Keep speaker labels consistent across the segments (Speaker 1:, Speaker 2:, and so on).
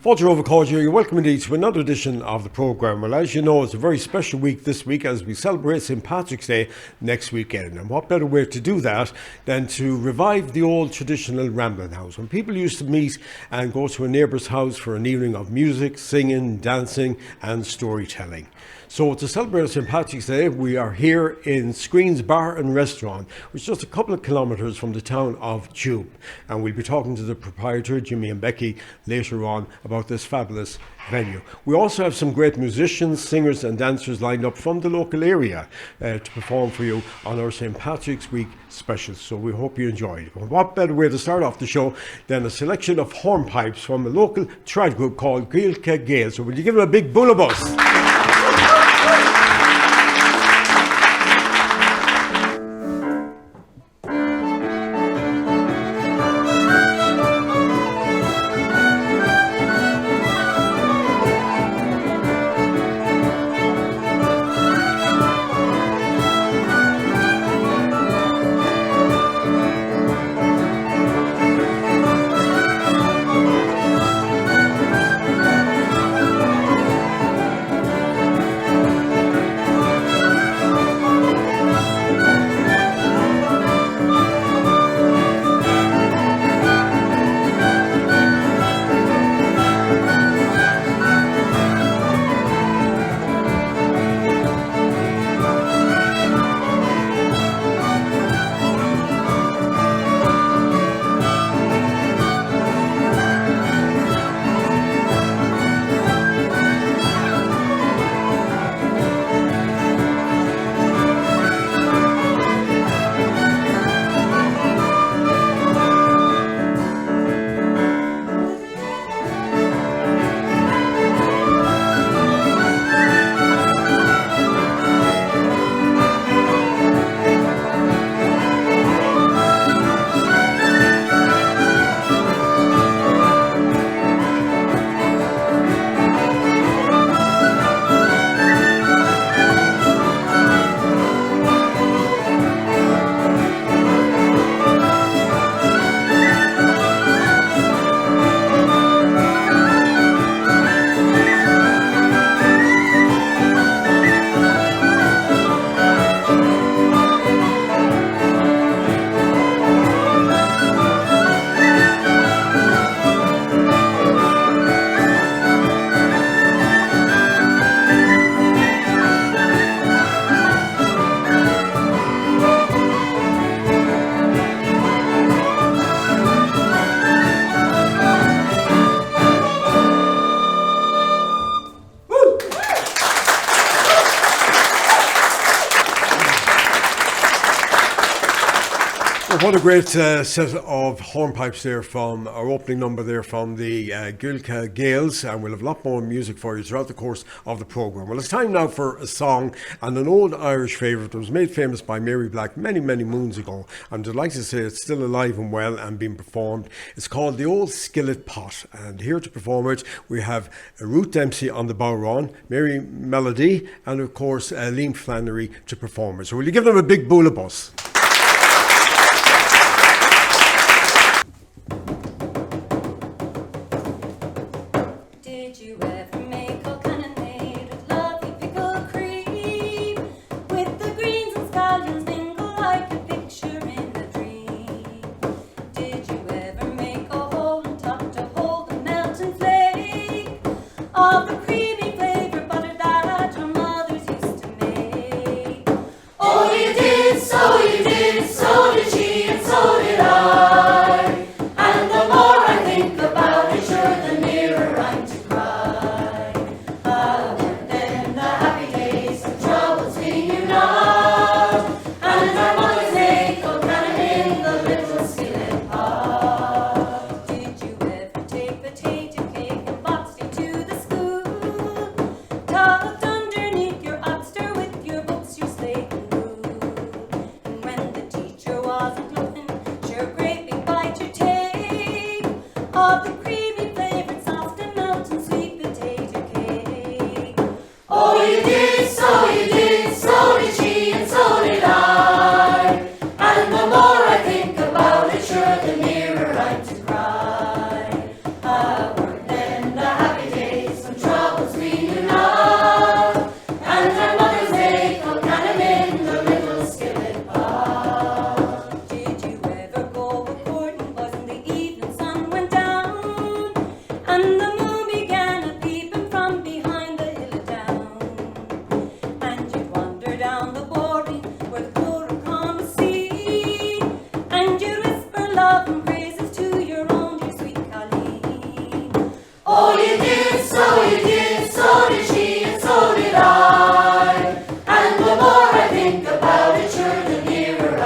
Speaker 1: Fodger Overcord here. You're welcome indeed to another edition of the programme. Well, as you know, it's a very special week this week as we celebrate St. Patrick's Day next weekend. And what better way to do that than to revive the old traditional rambling house, when people used to meet and go to a neighbour's house for an evening of music, singing, dancing and storytelling. So to celebrate St. Patrick's Day, we are here in Screen's Bar and Restaurant, which is just a couple of kilometres from the town of Tuam. And we'll be talking to the proprietor, Jimmy and Becky, later on about this fabulous venue. We also have some great musicians, singers and dancers lined up from the local area to perform for you on our St. Patrick's Week special. So we hope you enjoyed. Well, what better way to start off the show than a selection of hornpipes from a local trad group called Guilka. So will you give them a big bullabus? What a great set of hornpipes there from our opening number there from the Guilka Gales, and we'll have a lot more music for you throughout the course of the programme. Well, it's time now for a song and an old Irish favourite that was made famous by Mary Black many, many moons ago. I'm delighted to say it's still alive and well and being performed. It's called The Old Skillet Pot, and here to perform it we have Ruth Dempsey on the bodhrán, Mary Melody and of course Liam Flannery to perform it. So will you give them a big bullabus?
Speaker 2: So you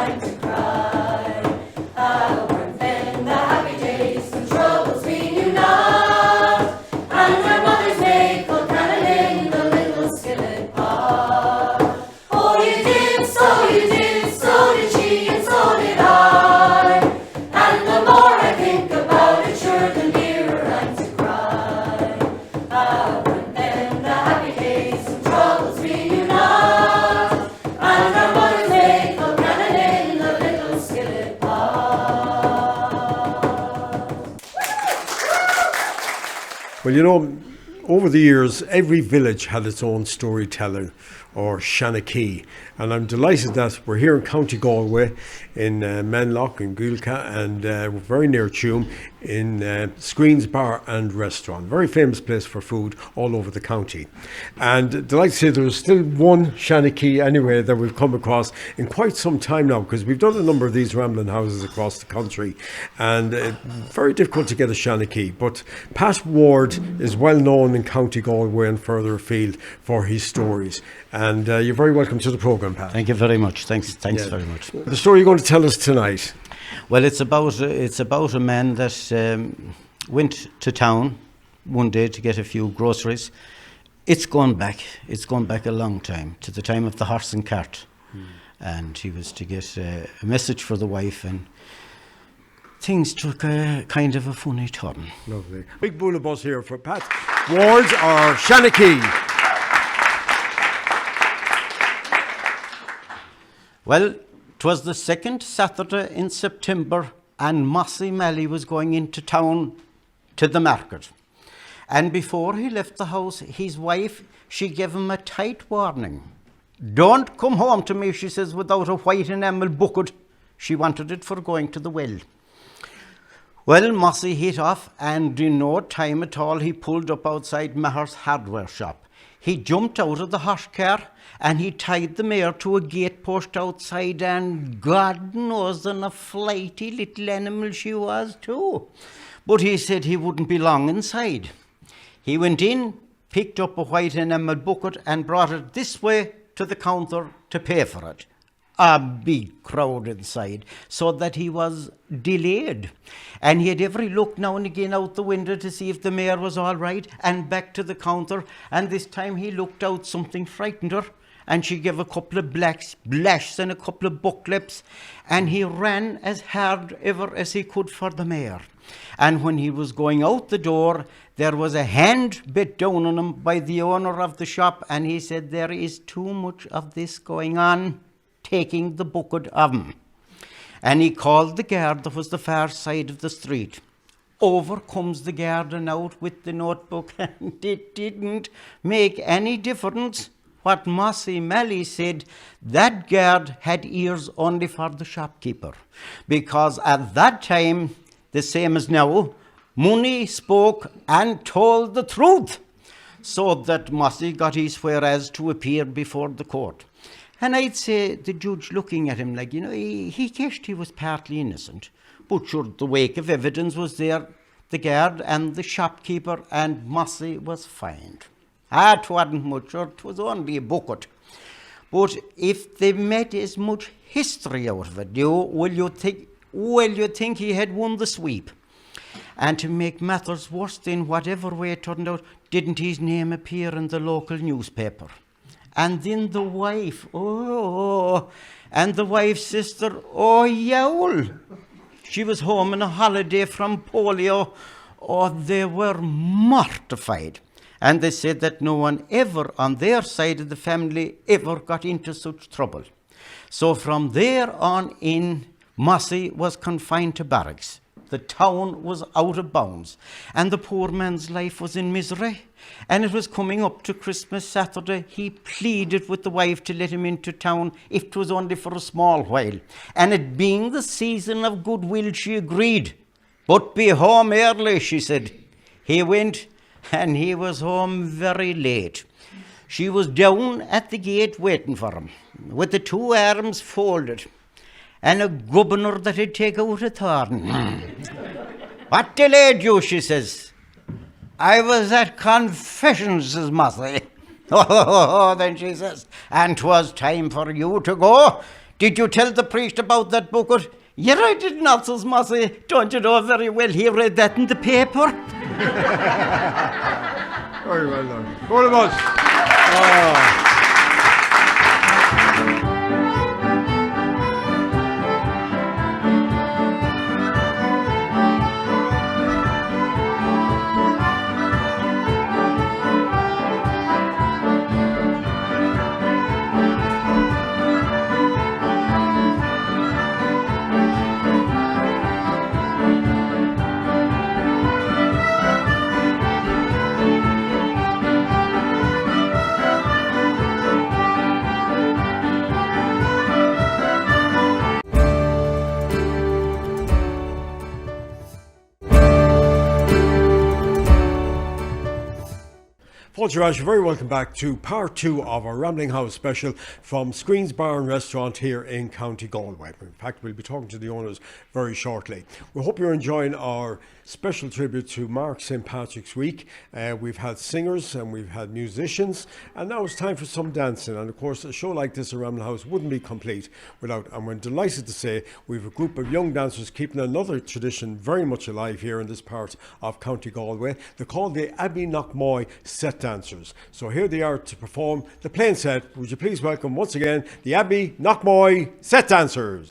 Speaker 2: rhyme to cry. Ah, weren't then the happy days when troubles we knew not, and our mothers made cold cannon in the little skillet pot. Oh, you did, so did she, and so did I. And the more I think about it, sure the nearer I'm to cry. Ah, weren't then the happy days when troubles we knew not, and our mothers made cold cannon in the little skillet pot.
Speaker 1: Well, you know, over the years, every village had its own storyteller or Shanachie. And I'm delighted that we're here in County Galway in Menlough in Guilka, and we're very near Tuam in Screens Bar and Restaurant. Very famous place for food all over the county. And delighted to say there's still one Shanachie anyway that we've come across in quite some time now, because we've done a number of these rambling houses across the country, and very difficult to get a Shanachie. But Pat Ward is well known in County Galway and further afield for his stories. And you're very welcome to the programme, Pat.
Speaker 3: Thank you very much. Thanks very much.
Speaker 1: The story you're going to tell us tonight.
Speaker 3: Well, it's about a man that went to town one day to get a few groceries. It's gone back a long time, to the time of the horse and cart. And he was to get a message for the wife, and things took a kind of a funny turn.
Speaker 1: Lovely. Big bullabus here for Pat Ward or Shanachie.
Speaker 3: Well, 'twas the second Saturday in September, and Mossy Mally was going into town to the market. And before he left the house, his wife, she gave him a tight warning. Don't come home to me, she says, without a white enamel bucket. She wanted it for going to the well. Well, Mossy hit off, and in no time at all, he pulled up outside Maher's hardware shop. He jumped out of the horse car, and he tied the mare to a gate post outside, and God knows and a flighty little animal she was too. But he said he wouldn't be long inside. He went in, picked up a white enamel bucket, and brought it this way to the counter to pay for it. A big crowd inside, so that he was delayed. And he had every look now and again out the window to see if the mare was all right, and back to the counter. And this time he looked out, something frightened her, and she gave a couple of blashes and a couple of bucklips, and he ran as hard ever as he could for the mare. And when he was going out the door, there was a hand bit down on him by the owner of the shop, and he said, there is too much of this going on, taking the bucket of him. And he called the guard that was the far side of the street. Over comes the garden out with the notebook, and it didn't make any difference what Mossy Mally said. That guard had ears only for the shopkeeper, because at that time, the same as now, money spoke and told the truth, so that Mossy got his whereas to appear before the court. And I'd say the judge, looking at him like, he guessed he was partly innocent. But sure, the wake of evidence was there, the guard and the shopkeeper, and Mossy was fined. It wasn't much, or it was only a bucket. But if they made as much history out of it, will you think he had won the sweep? And to make matters worse, in whatever way it turned out, didn't his name appear in the local newspaper? And then the wife, and the wife's sister, yowl. She was home on a holiday from polio. They were mortified. And they said that no one ever on their side of the family ever got into such trouble. So from there on in, Mossy was confined to barracks. The town was out of bounds, and the poor man's life was in misery. And it was coming up to Christmas Saturday. He pleaded with the wife to let him into town, if it was only for a small while. And it being the season of goodwill, she agreed. But be home early, she said. He went, and he was home very late. She was down at the gate waiting for him, with the two arms folded, and a governor that he'd take out a thorn. What delayed you, she says. I was at confession, says Mossy. Then she says, and 'twas time for you to go. Did you tell the priest about that bucket? Yeah, I did not, says Mossy. Don't you know very well he read that in the paper?
Speaker 1: Very well done. All of us. Ah. You're very welcome back to part 2 of our Rambling House special from Screens Bar and Restaurant here in County Galway. In fact, we'll be talking to the owners very shortly. We hope you're enjoying our special tribute to Mark St. Patrick's Week. We've had singers and we've had musicians, and now it's time for some dancing. And of course, a show like this at Rambling House wouldn't be complete without, and we're delighted to say, we have a group of young dancers keeping another tradition very much alive here in this part of County Galway. They're called the Abbey Knockmoy Set Dancers. So here they are to perform the plain set. Would you please welcome once again the Abbey Knockmoy Set Dancers.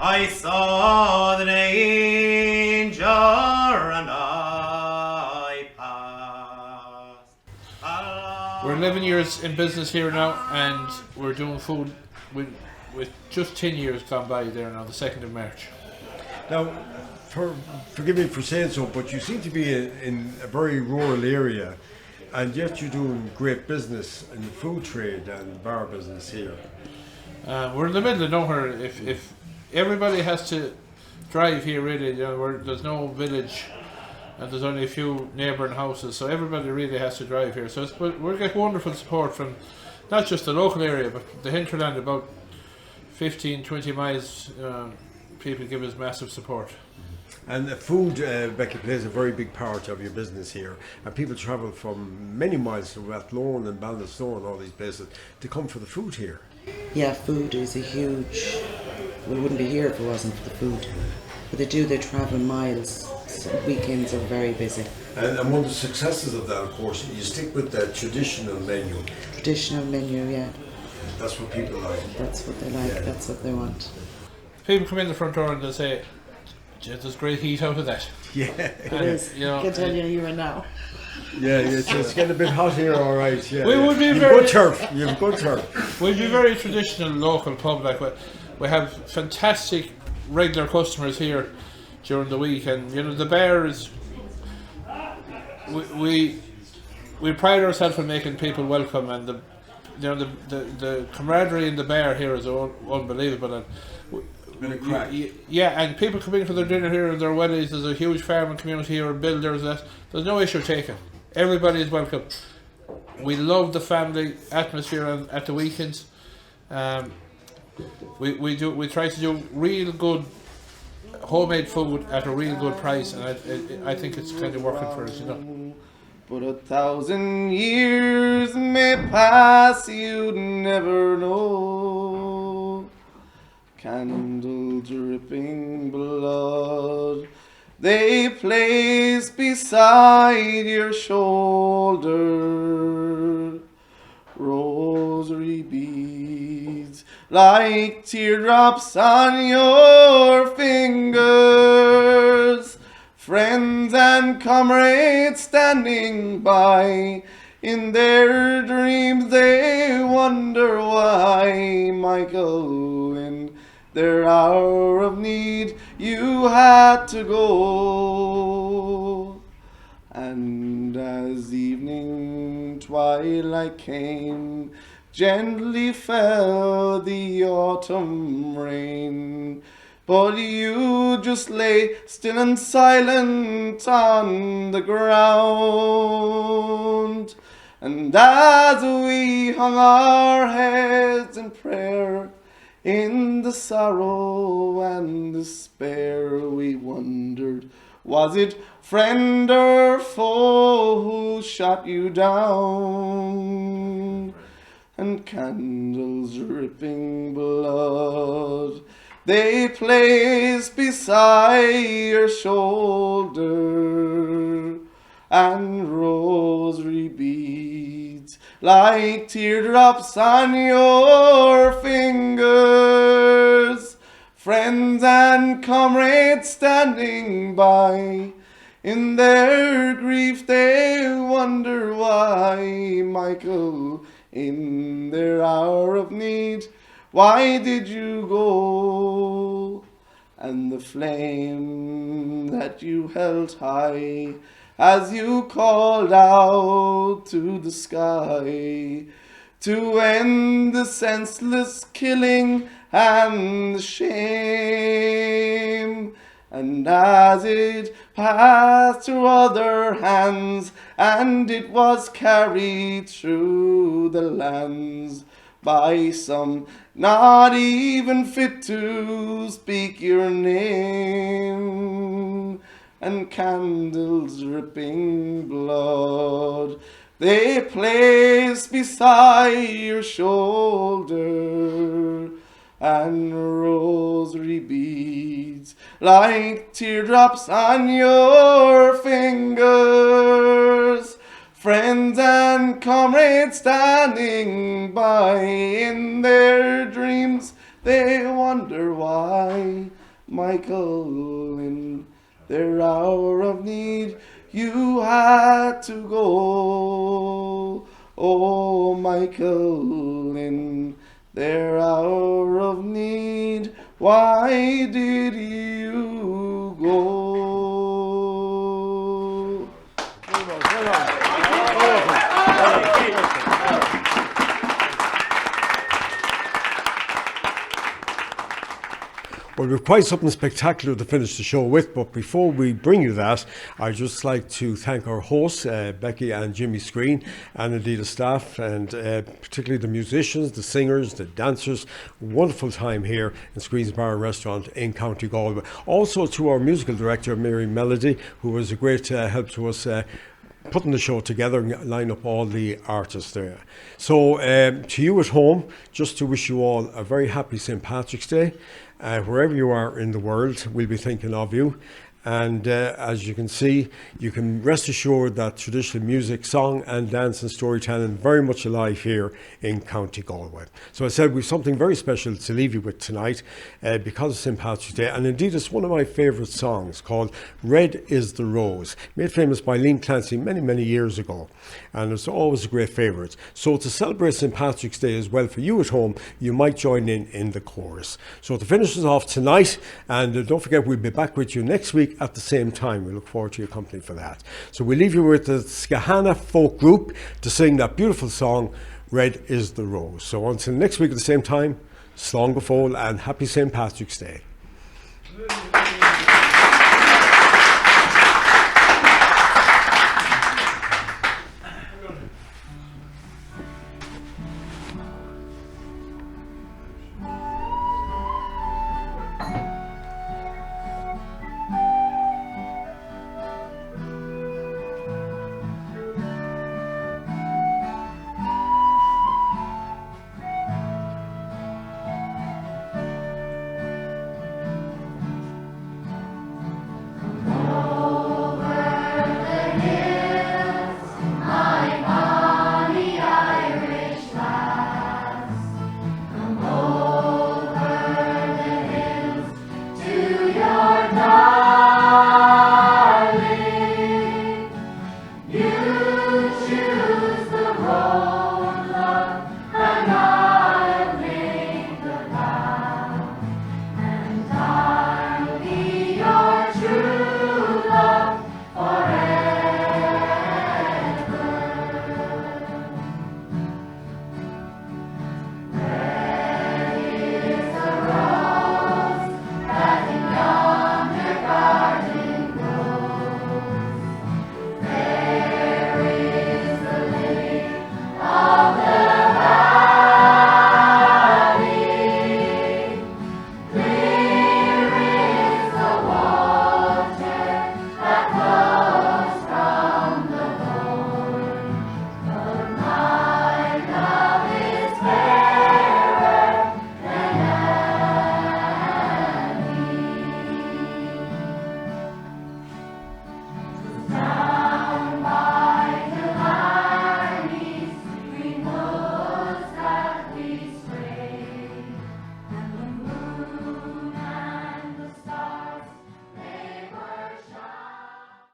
Speaker 4: I saw the danger and I passed.
Speaker 5: We're 11 years in business here now, and we're doing food with just 10 years gone by there now, the 2nd of March.
Speaker 1: Now, forgive me for saying so, but you seem to be in a very rural area, and yet you're doing great business in the food trade and bar business here.
Speaker 5: We're in the middle of nowhere. If everybody has to drive here, really, you know, there's no village, and there's only a few neighbouring houses, so everybody really has to drive here. So we're getting wonderful support from not just the local area, but the hinterland, about 15-20 miles. People give us massive support.
Speaker 1: And the food, Becky, plays a very big part of your business here, and people travel from many miles to Athlone and Ballad and all these places to come for the food here.
Speaker 6: Yeah, food is a huge... We wouldn't be here if it wasn't for the food. but they travel miles. So weekends are very busy.
Speaker 1: And one of the successes of that, of course, you stick with the traditional menu.
Speaker 6: Traditional menu, yeah.
Speaker 1: That's what people like.
Speaker 6: That's what they like.
Speaker 1: Yeah.
Speaker 6: That's what they want.
Speaker 5: People come in the front door and they'll say, "Gee, there's great heat out of that."
Speaker 1: Yeah.
Speaker 6: It is.
Speaker 5: You know,
Speaker 6: I can tell you here and now.
Speaker 1: Yeah, it's getting a bit hot here, all right. Yeah,
Speaker 5: We would be
Speaker 1: You've
Speaker 5: very-
Speaker 1: good turf. You've good turf.
Speaker 5: We'd be very traditional local pub. Like we have fantastic regular customers here during the week, and you know the bar is. We pride ourselves on making people welcome, and the camaraderie in the bar here is unbelievable. And
Speaker 1: Bit of crack.
Speaker 5: yeah, and people come in for their dinner here and their weddings. There's a huge farming community here, builders. There's no issue taken. Everybody is welcome. We love the family atmosphere at the weekends. We try to do real good homemade food at a real good price, and I think it's kind of working for us, you know.
Speaker 4: But 1,000 years may pass, you'd never know. Candle dripping blood, they place beside your shoulder. Rosary beads like teardrops on your fingers. Friends and comrades standing by, in their dreams they wonder why, Michael, in their hour of need you had to go. And as evening twilight came, gently fell the autumn rain. But you just lay still and silent on the ground. And as we hung our heads in prayer, in the sorrow and despair, we wondered, was it friend or foe who shot you down? And candles dripping blood, they placed beside your shoulder, and rosary beads like teardrops on your fingers. Friends and comrades standing by, in their grief they wonder why, Michael, in their hour of need, why did you go? And the flame that you held high, as you called out to the sky, to end the senseless killing and the shame. And as it passed through other hands, and it was carried through the lands, by some not even fit to speak your name, and candles dripping blood, they placed beside your shoulder, and rosary beads like teardrops on your fingers. Friends and comrades standing by, in their dreams they wonder why, Michael, in their hour of need you had to go. Oh, Michael, in their hour of need, why did you go?
Speaker 1: Well, we've quite something spectacular to finish the show with, but before we bring you that, I'd just like to thank our hosts, Becky and Jimmy Screen, and indeed the staff, and particularly the musicians, the singers, the dancers. Wonderful time here in Screen's Bar and Restaurant in County Galway. Also to our musical director, Mary Melody, who was a great help to us putting the show together and line up all the artists there. So to you at home, just to wish you all a very happy St. Patrick's Day. Wherever you are in the world, we'll be thinking of you. And as you can see, you can rest assured that traditional music, song and dance and storytelling very much alive here in County Galway. So I said we've something very special to leave you with tonight because of St. Patrick's Day. And indeed, it's one of my favourite songs called Red is the Rose, made famous by Liam Clancy many, many years ago. And it's always a great favourite. So to celebrate St. Patrick's Day as well for you at home, you might join in the chorus. So to finish us off tonight, and don't forget we'll be back with you next week at the same time. We look forward to your company for that. So we leave you with the Skahana folk group to sing that beautiful song, Red is the Rose. So until next week at the same time, slán go fóill and happy St. Patrick's Day.